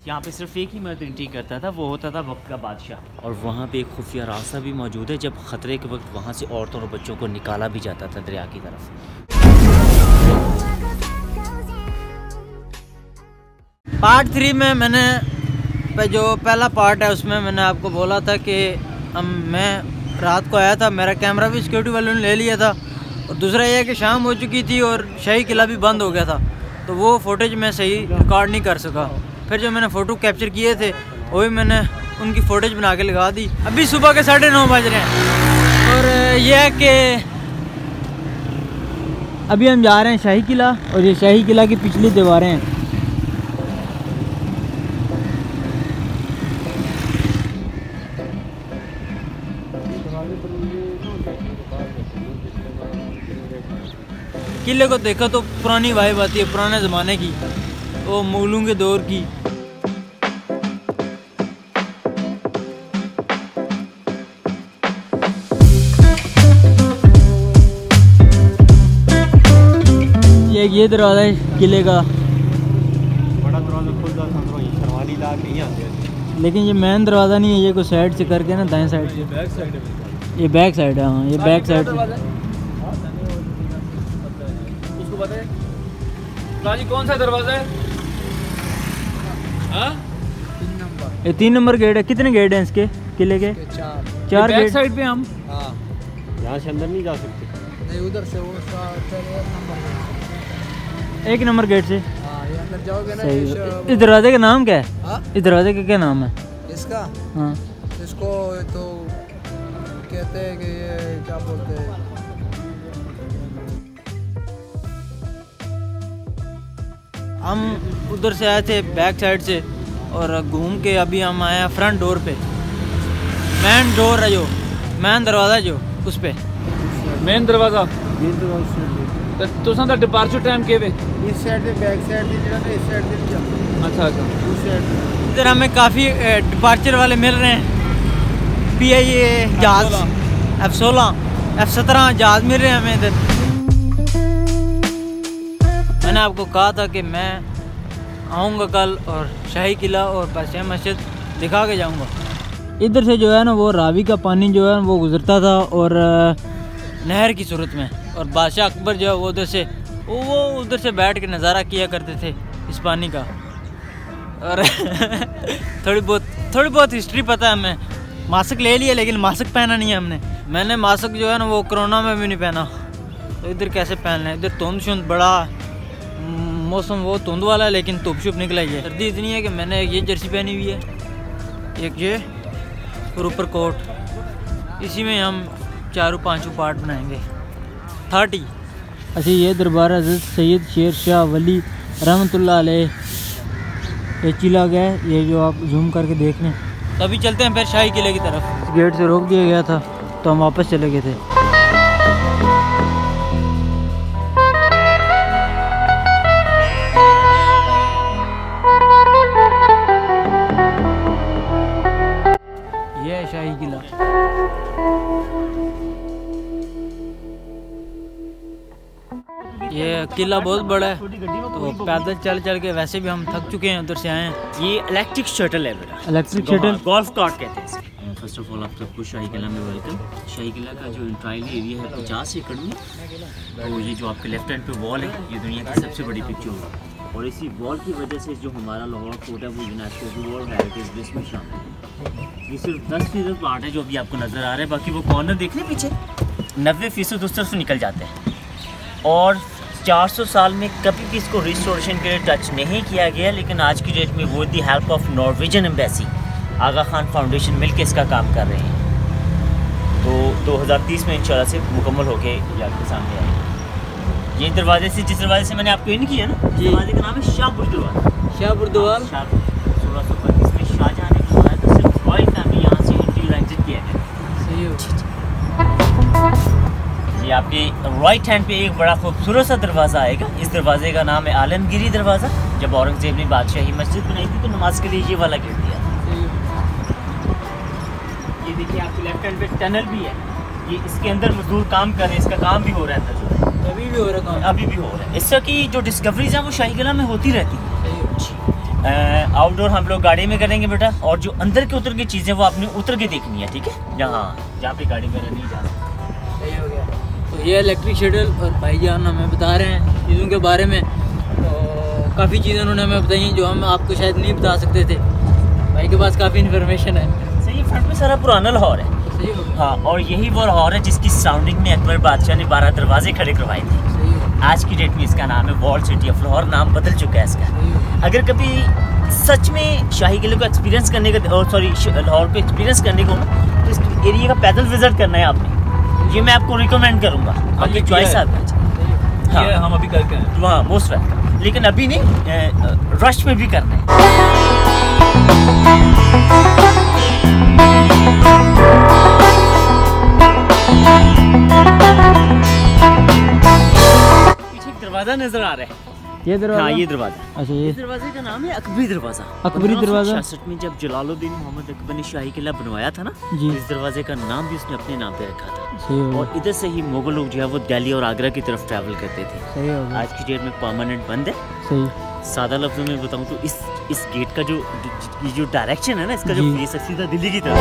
यहाँ पे सिर्फ एक ही मर्द एंट्री करता था, वो होता था वक्त का बादशाह। और वहाँ पे एक खुफिया रास्ता भी मौजूद है, जब ख़तरे के वक्त वहाँ से औरतों और बच्चों को निकाला भी जाता था दरिया की तरफ। पार्ट 3 में मैंने जो पहला पार्ट है उसमें मैंने आपको बोला था कि मैं रात को आया था, मेरा कैमरा भी सिक्योरिटी वालों ने ले लिया था, और दूसरा ये है कि शाम हो चुकी थी और शाही किला भी बंद हो गया था, तो वो फुटेज मैं सही रिकॉर्ड नहीं कर सका। फिर जो मैंने फ़ोटो कैप्चर किए थे वो भी मैंने उनकी फ़ोटेज बना के लगा दी। अभी सुबह के 9:30 बज रहे हैं और यह है कि अभी हम जा रहे हैं शाही किला, और ये शाही किला की पिछली दीवारें हैं। किले को देखा तो पुरानी वाइब आती है, पुराने ज़माने की, वो मुगलों के दौर की। ये दरवाज़ा है किले का, बड़ा दरवाज़ा खुलता था, शर्वाली ला के यहाँ आते। लेकिन ये मेन दरवाज़ा नहीं है, ये कोई साइड से करके ना, दाएं साइड से। बैक साइड है, ये बैक साइड है। हाँ, ये बैक साइड से। उसको पता है राजी कौन सा दरवाज़ा है? हाँ, 3 नंबर। ये 3 नंबर गेट है। कितने गेट हैं इसके किले के? 4 गेट। साइड पे हम यहाँ से अंदर नहीं जा सकते। नहीं, उधर से वो नंबर 1 नंबर गेट से ये अंदर जाओगे ना। इस दरवाजे का नाम क्या है? इस दरवाजे का क्या नाम है इसका? हाँ, इसको तो कहते हैं कि ये क्या बोलते हैं, हम उधर से आए थे बैक साइड से और घूम के अभी हम आए हैं फ्रंट डोर पे। मेन डोर है जो, मेन दरवाज़ा जो उस पे। मेन दरवाज़ा तो डिपार्चर टाइम के वे इस साइड से बैक साइड से जरा इस साइड से जाओ। अच्छा उस साइड इधर हमें काफ़ी डिपार्चर वाले मिल रहे हैं। PIA जहाज, F-16, F-17 जहाज मिल रहे हैं हमें इधर। मैंने आपको कहा था कि मैं आऊँगा कल और शाही किला और बादशाह मस्जिद दिखा के जाऊँगा। इधर से जो है ना वो रावी का पानी जो है वो गुजरता था और नहर की सूरत में, और बादशाह अकबर जो है वो उधर से बैठ के नज़ारा किया करते थे इस पानी का। और थोड़ी बहुत हिस्ट्री पता है हमें। मास्क ले लिया लेकिन मास्क पहना नहीं है हमने। मैंने मास्क जो है ना वो कोरोना में भी नहीं पहना, तो इधर कैसे पहन लें? इधर धुंध शुंध बड़ा मौसम वो धुंध वाला है, लेकिन धूप शुप निकला ही है। सर्दी इतनी है कि मैंने ये जर्सी पहनी हुई है, एक ये और ऊपर कोट। इसी में हम 4-5 पार्ट बनाएंगे 30। अच्छा, ये दरबार हज़रत सैयद शेर शाह वली रहमतुल्लाह अलैह ये चिला गया है, ये जो आप जूम करके देख लें। तो अभी चलते हैं फिर शाही किले की तरफ। गेट से रोक दिया गया था तो हम वापस चले गए थे। ये है शाही किला। ये किला बहुत बड़ा है, तो पैदल चल चल के वैसे भी हम थक चुके हैं, उधर से आए हैं। ये इलेक्ट्रिक शटल है मेरा, इलेक्ट्रिक शटल, गोल्फ कार्ट कहते हैं इसे। फर्स्ट ऑफ ऑल आप सबको शाही किला में वेलकम। शाही किला का जो ट्रायल एरिया है 50 एकड़ में, तो ये जो आपके लेफ्ट हैंड पे वॉल है ये दुनिया की सबसे बड़ी पिक्चर है, और इसी वॉल की वजह से जो हमारा लाहौर फोर्ट है वो यूनेस्को की वर्ल्ड हेरिटेज लिस्ट में शामिल है। ये सिर्फ 10% पार्ट है जो अभी आपको नज़र आ रहा है, बाकी वो कॉर्नर देख रहे पीछे 90% उस तरफ से निकल जाते हैं। और 400 साल में कभी भी इसको रिस्टोरेशन के लिए टच नहीं किया गया, लेकिन आज की डेट में वो the help of Norwegian embassy Aga Khan Foundation मिलकर इसका काम कर रहे हैं। तो 2030 में इंशाल्लाह से मुकम्मल होके आपके सामने आएगा। ये दरवाजे से, जिस दरवाजे से मैंने आपको इन किया ना, दरवाजे का नाम है शाहपुर दरवाजा। शाहपुर दरवाजा 1625 में शाहजहां ने बनवाया था, सिर्फ रॉयल फैमिली यहाँ से एंट्री किया गया। ये आपके राइट हैंड पे एक बड़ा खूबसूरत सा दरवाज़ा आएगा। इस दरवाजे का नाम है आलमगिरी दरवाज़ा। जब औरंगजेब ने बादशाही मस्जिद बनाई थी तो नमाज के लिए ये वाला गेट दिया। ये देखिए आपके लेफ्ट हैंड पे टनल भी है, ये इसके अंदर मजदूर काम कर रहे हैं, इसका काम भी हो रहा है अंदर, अभी भी हो रहा है। इससे की जो डिस्कवरीज हैं वो शाही किला में होती रहती है। आउटडोर हम लोग गाड़ी में करेंगे बेटा, और जो अंदर के उतर की चीज़ें वो आपने उतर के देखनी है, ठीक है, जहाँ पे गाड़ी में नहीं जा सकती। सही हो गया। तो ये इलेक्ट्रिक शेडल और भाईजान हमें बता रहे हैं चीज़ों के बारे में, तो काफ़ी चीज़ें उन्होंने हमें बताई जो हम आपको शायद नहीं बता सकते थे। भाई के पास काफ़ी इन्फॉर्मेशन है। सही, फ्रंट में सारा पुराना लाहौर है। सही हो गया। हाँ, और यही वो लाहौर है जिसकी सराउंडिंग में अकबर बादशाह ने 12 दरवाजे खड़े करवाए थे। सही हो गया। आज की डेट में इसका नाम है वॉल सिटी ऑफ लाहौर, नाम बदल चुका है इसका। सही हो गया। अगर कभी सच में शाही किले को एक्सपीरियंस करने का, और सॉरी लाहौर को एक्सपीरियंस करने को ना, तो इस एरिया का पैदल विजिट करना है आपने, ये मैं आपको रिकमेंड करूँगा। बाकी चॉइस है आपकी। हाँ, हम अभी करके हैं। वहाँ मोस्ट वेलकम, लेकिन अभी नहीं, रश में भी करना है। पीछे एक दरवाजा नजर आ रहा है। ये दरवाजा? हाँ, ये दरवाजा। अच्छा, ये इस दरवाजे का नाम है अकबरी दरवाजा। अकबरी दरवाजा? 1966 में जब जलालुद्दीन मोहम्मद अकबर ने शाही किला बनवाया था ना, जी। इस दरवाजे का नाम भी उसने अपने नाम पे रखा था। सही हो गया। और इधर से ही मुगल लोग जो है वो दिल्ली और आगरा की तरफ ट्रैवल करते थे। सही हो गया। आज की डेट में परमानेंट बंद है। सही। सादा लफ्जों में बताऊं तो इस गेट का जो डायरेक्शन है ना, इसका जो जी। फेस है सीधा दिल्ली की तरफ।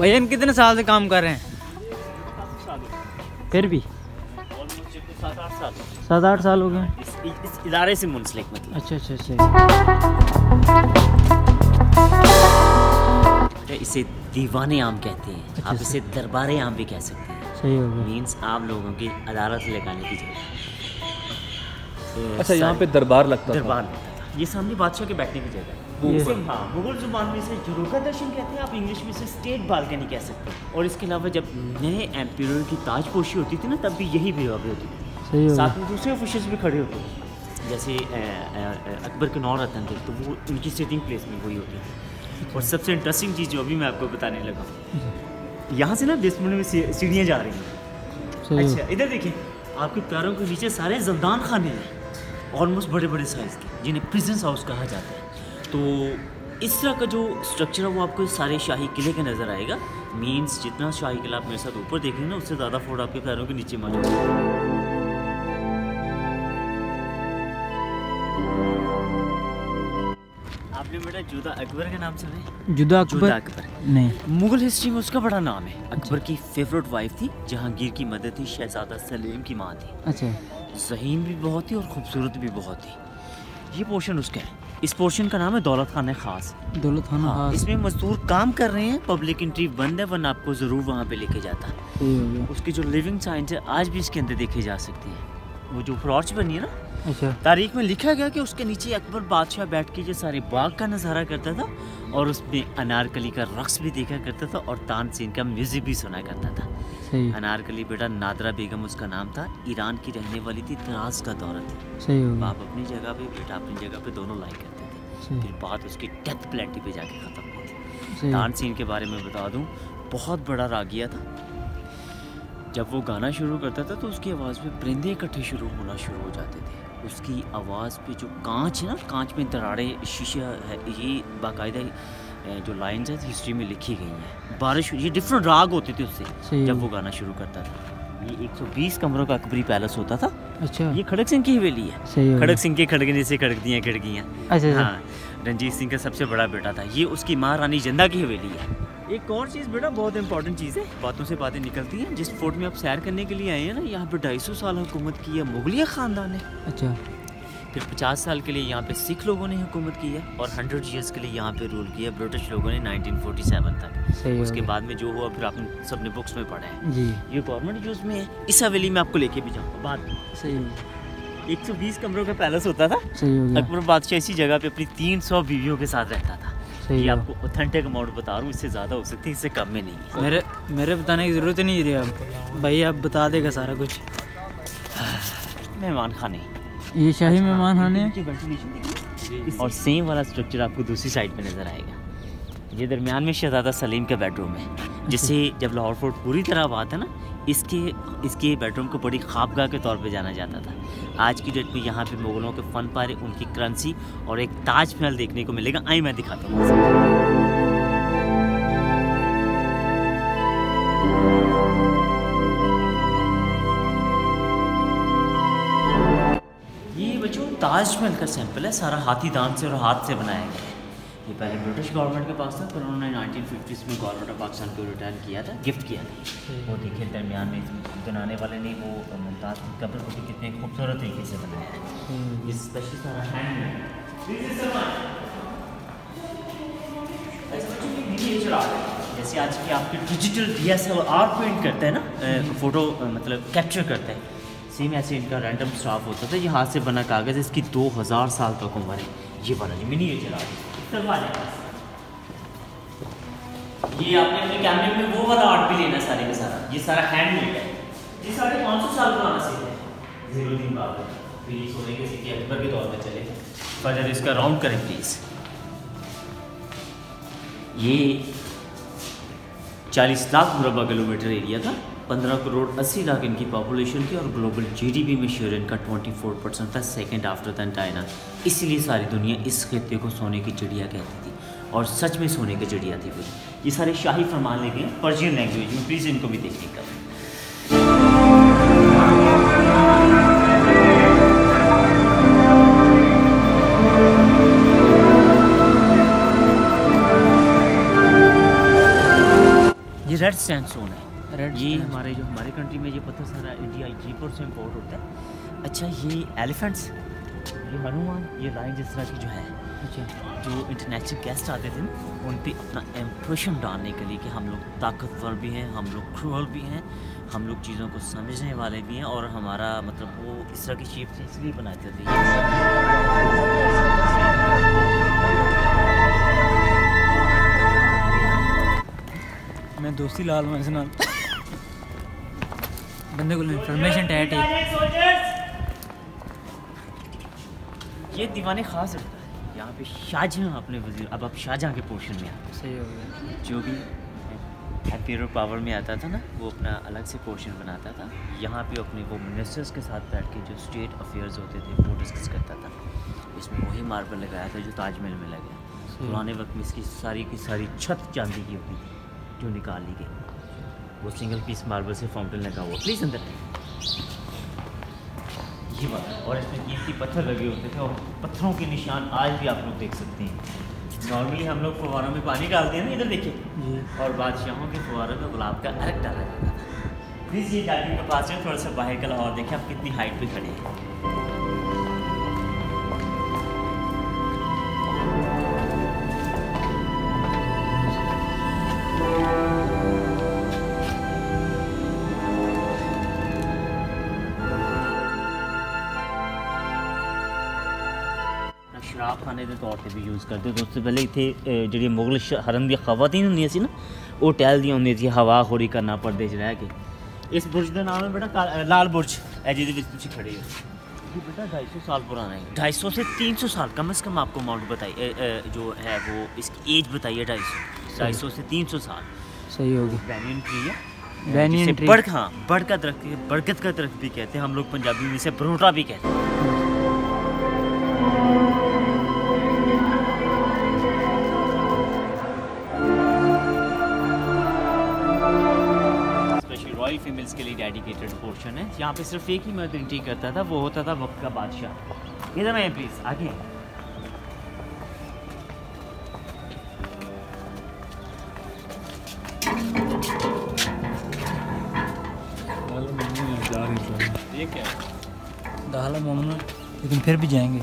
भैया इन कितने साल से काम कर रहे हैं? फिर भी 7-8 साल हो गए। इस इदारे से मुंसलिक, मतलब। अच्छा अच्छा अच्छा। इसे दीवाने आम कहते हैं। अच्छा, आप इसे दरबारे आम भी कह सकते हैं। सही हो गया। मीन्स आप लोगों की अदालत लगाने की जगह। अच्छा, यहाँ पे दरबार लगता था। दरबार लगता था। ये सामने बादशाह के बैठने की जगह है। इसे, हाँ, मुगल जुबान में इसे जुरूका दर्शन कहते हैं, आप इंग्लिश में इसे स्टेट बालकनी कह सकते हैं। और इसके अलावा जब नए एम्पायर की ताजपोशी होती थी ना, तब भी यही बेहद होती थी। सही हो साथ गया। में दूसरे ऑफिशियल्स भी खड़े होते थे, जैसे अकबर के 9 रतन थे, तो वो उनकी सिटिंग प्लेस में वही होती थी। और सबसे इंटरेस्टिंग चीज़ जो अभी मैं आपको बताने लगा, यहाँ से ना बेसमेंट में सीढ़ियाँ जा रही हैं। सही हो अच्छा, इधर देखिए, आपके पैरों के नीचे सारे जंदान खाने हैं, ऑलमोस्ट बड़े बड़े साइज़ के, जिन्हें प्रिजन हाउस कहा जाता है। तो इस तरह का जो स्ट्रक्चर है वो आपको सारे शाही किले के नज़र आएगा। मीन्स जितना शाही किला आप मेरे साथ ऊपर देखेंगे ना, उससे ज़्यादा फोर्ट आपके पैरों के नीचे मौजूद है। आपने बेटा जुदा अकबर का नाम सुना है? जुदा अकबर? जुदा अकबर नहीं। मुगल हिस्ट्री में उसका बड़ा नाम है। अकबर की फेवरेट वाइफ थी, जहांगीर की मदर थी, शहजादा सलीम की माँ थी। अच्छा। ज़हीन भी बहुत थी और खूबसूरत भी बहुत थी। ये पोर्शन उसका है। इस पोर्शन का नाम है दौलत खाना खास। दौलत खाना हाँ, खास। इसमें मजदूर काम कर रहे हैं, पब्लिक एंट्री बंद है, वरना आपको ज़रूर वहाँ पे लेके जाता। सही हो गया। उसकी जो लिविंग साइंस है आज भी इसके अंदर देखे जा सकते हैं। वो जो फ्लॉर्च बनी है ना, अच्छा। तारीख में लिखा गया कि उसके नीचे अकबर बादशाह बैठ के जो सारे बाग का नज़ारा करता था, और उसमें अनारकली का रक्स भी देखा करता था, और तानसेन का म्यूजिक भी सुना करता था। सही। अनारकली बेटा नादरा बेगम उसका नाम था, ईरान की रहने वाली थी, तराज का दौरा थी। सही हो गया। बाप अपनी जगह पे, बेटा अपनी जगह पे, दोनों लाइक करते थे। सही। फिर बात उसकी डेथ प्लेटी पे जाके ख़त्म हुई थी। सही। तानसेन के बारे में बता दूं, बहुत बड़ा रागिया था। जब वो गाना शुरू करता था तो उसकी आवाज़ में परिंदे इकट्ठे शुरू होना शुरू हो जाते थे। उसकी आवाज़ पे जो कांच है ना, कांच में दरारें, शीशा है, ये बाकायदा जो लाइन्स है हिस्ट्री में लिखी गई हैं। बारिश, ये डिफरेंट राग होते थे उससे सही। जब वो गाना शुरू करता था। ये 120 कमरों का अकबरी पैलेस होता था। अच्छा। ये खड़क सिंह की हवेली है। सही हो गया। खड़क सिंह के खड़कने से खड़कती खिड़कियाँ। अच्छा। हाँ, रंजीत सिंह का सबसे बड़ा बेटा था। ये उसकी माँ रानी जिंदा की हवेली है। एक और चीज़ बेटा, बहुत इंपॉर्टेंट चीज़ है, बातों से बातें निकलती हैं। जिस फोर्ट में आप सैर करने के लिए आए हैं ना, यहाँ पे 250 साल हुकूमत की है मुगलिया ख़ानदान ने। अच्छा। फिर 50 साल के लिए यहाँ पे सिख लोगों ने हुकूमत की है, और 100 ईयर्स के लिए यहाँ पे रूल किया ब्रिटिश लोगों ने 1947 तक। सही हो उसके गया। बाद में जो हुआ फिर आपने सबने बुक्स में पढ़ा है। जी। ये गवर्नमेंट यूज़ में है। इस हवेली में आपको लेके भी जाऊँगा बाद में। सही हो 120 कमरों का पैलेस होता था। सही हो गया। अकबर बादशाह इसी जगह पे अपनी 300 बीवियों के साथ रहता था। सही ये हो। आपको ऑथेंटिक अमाउंट बता रहा हूँ, इससे ज़्यादा हो सकती है, इससे कम में नहीं है। मेरे बताने की ज़रूरत ही नहीं रही अब। भाई आप बता देगा सारा कुछ। मेहमान खाने, ये शाही मेहमान खाने हैं। और सेम वाला स्ट्रक्चर आपको दूसरी साइड पे नज़र आएगा। ये दरमियान में शहजादा सलीम का बेडरूम है, जिसे जब लाहौर फोर्ट पूरी तरह आबाद है ना, इसके बेडरूम को बड़ी ख्वाबगाह के तौर पे जाना जाता था। आज की डेट में यहाँ पे मुगलों के फन पारे, उनकी करेंसी और एक ताजमहल देखने को मिलेगा। आई मैं दिखाता हूँ। ताजमहल का सैंपल है, सारा हाथी दांत से और हाथ से बनाया गया है। ये पहले ब्रिटिश गवर्नमेंट के पास था, फिर उन्होंने 1950s में गवर्नमेंट ऑफ पाकिस्तान को रिटर्न किया था, गिफ्ट किया था। वो देखिए दरमियान में बनाने वाले ने वो मुमताज़ की कब्र को भी कितने खूबसूरत तरीके से बनाया है। ये स्पेशल सारा हैंडमेड जैसे आज की आपके डिजिटल DSLR पेंट करते हैं ना, फ़ोटो मतलब कैप्चर करते हैं, सेम ऐसे इनका रैंडम स्टाफ होता था। ये हाथ से बना कागज़, इसकी 2000 साल तक उम्र है। ये वाला जी मिनिएचर आर्ट, ये आपने अपने कैमरे में वो वाला आर्ट भी लेना सारे का सारा, ये सारा हैंडमेड है। ये 550 साल पुराना से है, 0 दिन बाद फिर ये सोने के सिक्के अकबर के दौर में चले। फजर इसका राउंड करें प्लीज़। ये 40 लाख मुरबा किलोमीटर एरिया था, 15 करोड़ 80 लाख इनकी पॉपुलेशन थी और ग्लोबल GDP में शेयर इनका 24% था, सेकंड आफ्टर दैन चाइना। इसलिए सारी दुनिया इस खित्ते को सोने की चिड़िया कहती थी और सच में सोने की चिड़िया थी वो। ये सारे शाही फरमान लिखे हैं पर्शियन लैंग्वेज में, प्लीज़ इनको भी देखने का। ये रेड सैंडस्टोन है। ये हमारे कंट्री में ये पत्थर सारा इंडिया जयपुर से इम्पोर्ट होता है। अच्छा ये एलिफेंट्स, ये हनुमान, ये लाइन जिस तरह की जो है, अच्छा जो इंटरनेशनल गेस्ट आते थे ना, उन पे अपना इम्प्रेशन डालने के लिए कि हम लोग ताकतवर भी हैं, हम लोग क्रूअल भी हैं, हम लोग चीज़ों को समझने वाले भी हैं और हमारा मतलब वो इस तरह की शेप से इसलिए बनाते थे। मैं दोस्ती लाल मजना बंदे को इन्फॉर्मेशन टैट है। ये दीवाने खास रखता है यहाँ पे शाहजहाँ अपने वजीर। अब आप शाहजहाँ के पोर्शन में आते, सही हो गया। जो भी एम्पायर पावर में आता था ना, वो अपना अलग से पोर्शन बनाता था। यहाँ पे अपने वो मिनिस्टर्स के साथ बैठ के जो स्टेट अफेयर्स होते थे वो डिस्कस करता था। इसमें वही मार्बल लगाया था जो ताजमहल में लगा। पुराने वक्त में इसकी सारी की सारी छत चांदी की होती थी जो निकाल ली गई। वो सिंगल पीस मार्बल से फाउंटेन लगा हुआ। प्लीज़ अंदर ये बात। और इसमें कीमती पत्थर लगे होते थे और पत्थरों के निशान आज भी आप लोग देख सकते हैं। नॉर्मली हम लोग फुवारों में पानी डालते हैं ना, इधर देखिए, और बादशाहों के फुवारों में गुलाब का अर्क डाला जाता था। प्लीज़ ये गाड़ी के पास में थोड़ा सा बाहर का लाहौर देखें आप कितनी हाइट पे खड़े हैं। शराब खाने के तौर पर भी यूज़ करते तो उससे पहले इतने जी मुगल हरम दी खवातीन होंगी सी ना, वो टहलदियां होंगी थी हवा खोरी करना पर्दे च रह के। इस बुर्ज का नाम है बेटा लाल बुर्ज है, जिसे खड़े हो। ये बेटा 250 साल पुराना है, 250 से 300 साल कम से कम। आपको अमाउंट बताइए जो है वो इसकी एज बताइए। 250 से 300 साल। सही हो गया। बैनियन ट्री है, बैनियन ट्री। बड़ का दरख्त, बरगद का दरख्त भी कहते हैं हम लोग पंजाबी में, इसे बरोटा भी कहते हैं। रॉयल फीमेल्स के लिए डेडिकेटेड पोर्शन है। यहाँ पे सिर्फ एक ही मर्द एंट्री करता था, वो होता था वक्त का बादशाह। इधर आए प्लीज़, आगे। ये क्या है? दाहला मोमन, लेकिन फिर भी जाएंगे।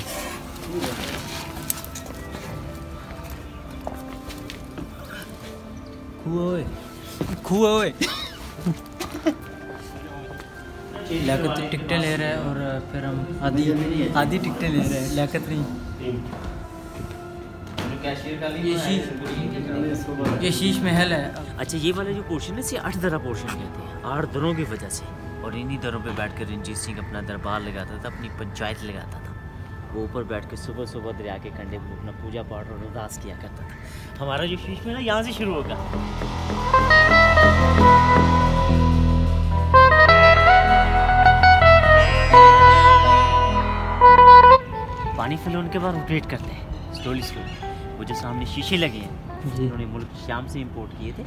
खुआ ओए लियाकत टिकटें ले रहे हैं और फिर हम आधी टिकटें ले रहे हैं। लियाकत नहीं, ये शीश महल है। अच्छा ये वाला जो पोर्शन है इसे 8 दरा पोर्शन कहते हैं, 8 दरों की वजह से। और इन्हीं दरों पे बैठ कर रंजीत सिंह अपना दरबार लगाता था, अपनी पंचायत लगाता था। वो ऊपर बैठ के सुबह सुबह दरिया के कंढे पर अपना पूजा पाठ और अरदास किया करता था। हमारा जो शीश में ना यहाँ से शुरू होगा। पानी फिल होने के बाद रोटेट करते हैं स्लोली। वो जो सामने शीशे लगे हैं उन्होंने मुल्क शाम से इंपोर्ट किए थे,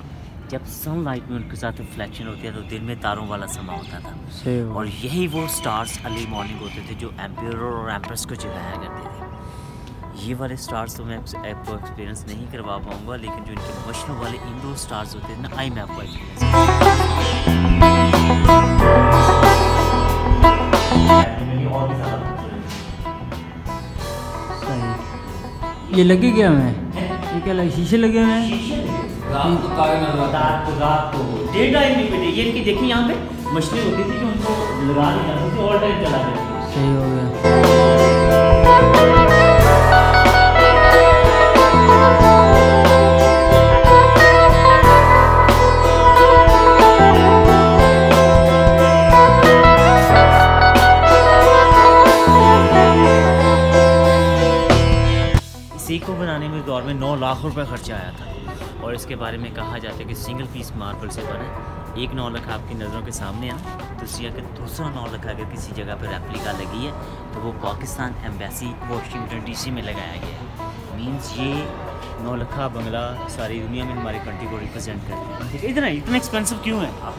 जब सनलाइट में उनके साथ रिफ्लेक्शन होती है तो दिन में तारों वाला समा होता था। सही हो और यही वो स्टार्स अर्ली मॉर्निंग होते थे जो एम्पायर और एम्प्रेस को जगाया करते थे। ये वाले स्टार्स तो मैं आपको एक्सपीरियंस नहीं करवा पाऊँगा, लेकिन जो इनके मशनों वाले इंडोर स्टार्स होते हैं ना, आई मैं आपको एक्सपीरियंस। ये लगे क्या हुए हैं? ये क्या लगे? शीशे लगे हुए हैं? रात को डे टाइम नहीं बेटे, ये इनकी देखिए यहाँ पे मछली होती थी जो उनको लगा दी जाती थी, ऑल टाइम चला देती थी। सही हो गया। इसी को बनाने में दौर में 9 लाख रुपए खर्चा आया था। और इसके बारे में कहा जाता है कि सिंगल पीस मार्बल से बना है। एक 9 लाख आपकी नज़रों के सामने है, दूसरी अगर दूसरा 9 लाख अगर किसी जगह पर रेप्लिका लगी है तो वो पाकिस्तान एम्बेसी वाशिंगटन DC में लगाया गया है। मीन्स ये 9 लाख बंगला सारी दुनिया में हमारी कंट्री को रिप्रेजेंट करते हैं। ठीक है, इतना एक्सपेंसिव क्यों है? आप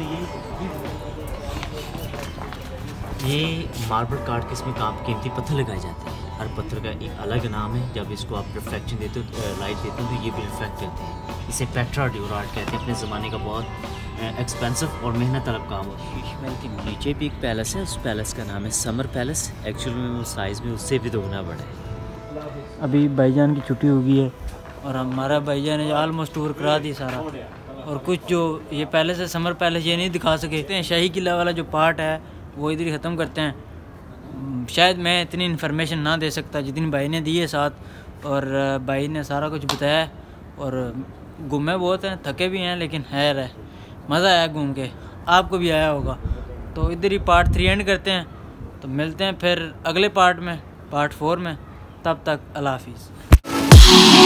ये मार्बल काट के इसमें कीमती पत्थर लगाए जाते हैं। हर पत्थर का एक अलग नाम है। जब इसको आप रिफ्लेक्शन देते हो, लाइट देते हो, तो ये भी रिफ्लेक्ट करते हैं। इसे पेट्रा ड्यूरार्ट कहते हैं। अपने ज़माने का बहुत एक्सपेंसिव और मेहनत तलब काम होता है। महल के नीचे भी एक पैलेस है, उस पैलेस का नाम है समर पैलेस। एक्चुअल में वो साइज़ में उससे भी दोगुना बड़ा है। अभी भाईजान की छुट्टी हो गई है और हमारा भाईजान ने ऑलमोस्ट टूर करा दी सारा। और कुछ जो ये पैलेस है, समर पैलेस, ये नहीं दिखा सके। शाही किला वाला जो पार्ट है वो इधर ही ख़त्म करते हैं। शायद मैं इतनी इन्फॉर्मेशन ना दे सकता जितनी भाई ने दी है साथ, और भाई ने सारा कुछ बताया। और घूमे बहुत हैं, थके भी हैं, लेकिन है रहे मज़ा आया घूम के। आपको भी आया होगा। तो इधर ही पार्ट 3 एंड करते हैं। तो मिलते हैं फिर अगले पार्ट में, पार्ट 4 में। तब तक अल्लाह हाफिज़।